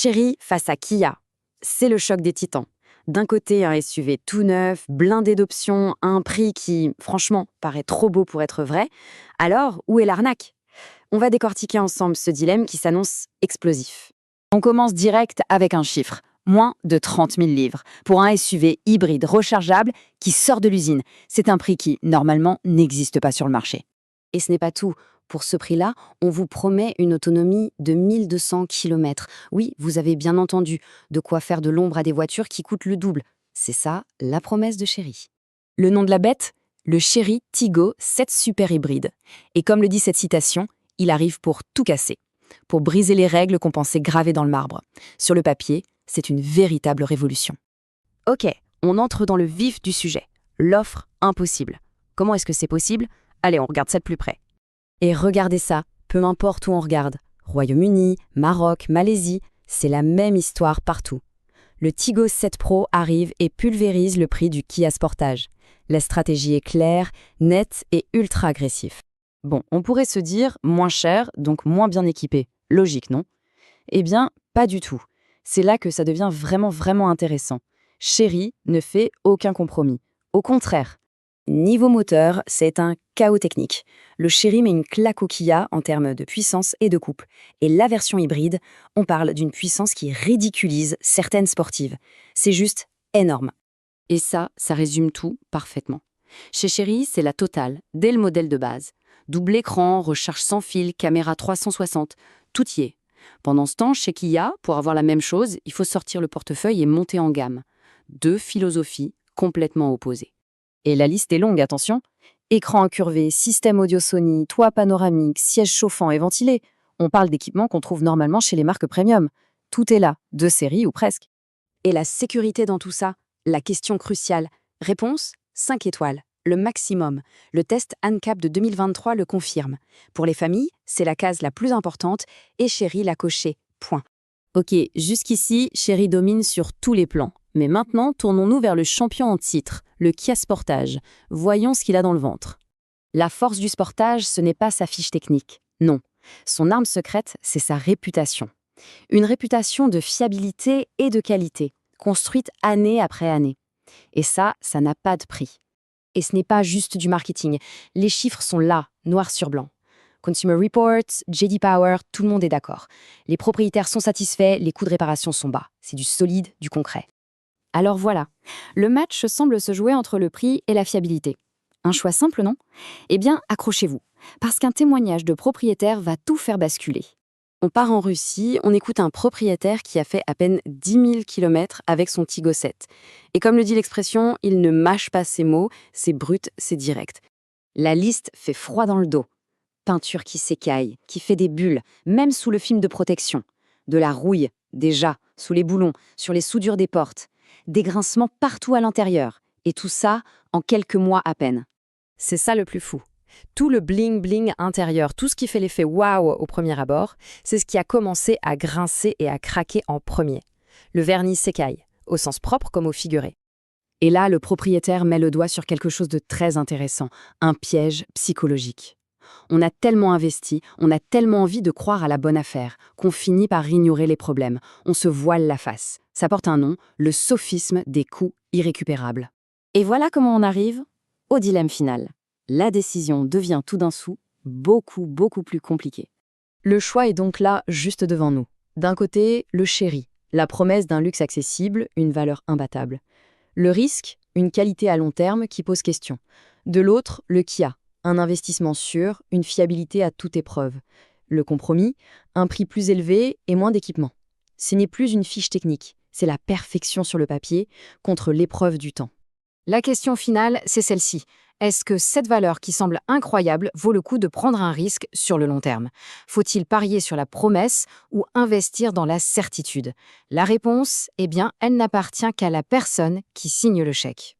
Chery face à Kia. C'est le choc des titans. D'un côté, un SUV tout neuf, blindé d'options, à un prix qui, franchement, paraît trop beau pour être vrai. Alors, où est l'arnaque? On va décortiquer ensemble ce dilemme qui s'annonce explosif. On commence direct avec un chiffre. Moins de 30 000 livres pour un SUV hybride rechargeable qui sort de l'usine. C'est un prix qui, normalement, n'existe pas sur le marché. Et ce n'est pas tout. Pour ce prix-là, on vous promet une autonomie de 1200 km. Oui, vous avez bien entendu, de quoi faire de l'ombre à des voitures qui coûtent le double. C'est ça, la promesse de Chery. Le nom de la bête? Le Chery Tiggo 7 Super Hybride. Et comme le dit cette citation, il arrive pour tout casser. Pour briser les règles qu'on pensait gravées dans le marbre. Sur le papier, c'est une véritable révolution. Ok, on entre dans le vif du sujet. L'offre impossible. Comment est-ce que c'est possible? Allez, on regarde ça de plus près. Et regardez ça, peu importe où on regarde. Royaume-Uni, Maroc, Malaisie, c'est la même histoire partout. Le Tiggo 7 Pro arrive et pulvérise le prix du Kia Sportage. La stratégie est claire, nette et ultra agressive. Bon, on pourrait se dire moins cher, donc moins bien équipé. Logique, non? Eh bien, pas du tout. C'est là que ça devient vraiment intéressant. Chery ne fait aucun compromis. Au contraire. Niveau moteur, c'est un chaos technique. Le Chery met une claque au Kia en termes de puissance et de coupe. Et la version hybride, on parle d'une puissance qui ridiculise certaines sportives. C'est juste énorme. Et ça résume tout parfaitement. Chez Chery, c'est la totale, dès le modèle de base. Double écran, recharge sans fil, caméra 360, tout y est. Pendant ce temps, chez Kia, pour avoir la même chose, il faut sortir le portefeuille et monter en gamme. Deux philosophies complètement opposées. Et la liste est longue, attention. Écran incurvé, système audio Sony, toit panoramique, siège chauffant et ventilé. On parle d'équipements qu'on trouve normalement chez les marques premium. Tout est là, de série ou presque. Et la sécurité dans tout ça? La question cruciale. Réponse? 5 étoiles. Le maximum. Le test ANCAP de 2023 le confirme. Pour les familles, c'est la case la plus importante et Chery l'a coché. Point. Ok, jusqu'ici, Chery domine sur tous les plans. Mais maintenant, tournons-nous vers le champion en titre, le Kia Sportage. Voyons ce qu'il a dans le ventre. La force du Sportage, ce n'est pas sa fiche technique. Non. Son arme secrète, c'est sa réputation. Une réputation de fiabilité et de qualité, construite année après année. Et ça n'a pas de prix. Et ce n'est pas juste du marketing. Les chiffres sont là, noir sur blanc. Consumer Reports, J.D. Power, tout le monde est d'accord. Les propriétaires sont satisfaits, les coûts de réparation sont bas. C'est du solide, du concret. Alors voilà, le match semble se jouer entre le prix et la fiabilité. Un choix simple, non? Eh bien, accrochez-vous, parce qu'un témoignage de propriétaire va tout faire basculer. On part en Russie, on écoute un propriétaire qui a fait à peine 10 000 km avec son Tiggo 7. Et comme le dit l'expression, il ne mâche pas ses mots, c'est brut, c'est direct. La liste fait froid dans le dos. Peinture qui s'écaille, qui fait des bulles, même sous le film de protection. De la rouille, déjà, sous les boulons, sur les soudures des portes. Des grincements partout à l'intérieur. Et tout ça en quelques mois à peine. C'est ça le plus fou. Tout le bling-bling intérieur, tout ce qui fait l'effet waouh au premier abord, c'est ce qui a commencé à grincer et à craquer en premier. Le vernis s'écaille, au sens propre comme au figuré. Et là, le propriétaire met le doigt sur quelque chose de très intéressant, un piège psychologique. On a tellement investi, on a tellement envie de croire à la bonne affaire, qu'on finit par ignorer les problèmes, on se voile la face. Ça porte un nom, le sophisme des coûts irrécupérables. Et voilà comment on arrive au dilemme final. La décision devient tout d'un coup beaucoup plus compliquée. Le choix est donc là, juste devant nous. D'un côté, le Chery, la promesse d'un luxe accessible, une valeur imbattable. Le risque, une qualité à long terme qui pose question. De l'autre, le Kia, un investissement sûr, une fiabilité à toute épreuve. Le compromis, un prix plus élevé et moins d'équipement. Ce n'est plus une fiche technique, c'est la perfection sur le papier contre l'épreuve du temps. La question finale, c'est celle-ci. Est-ce que cette valeur qui semble incroyable vaut le coup de prendre un risque sur le long terme? Faut-il parier sur la promesse ou investir dans la certitude? La réponse, eh bien, elle n'appartient qu'à la personne qui signe le chèque.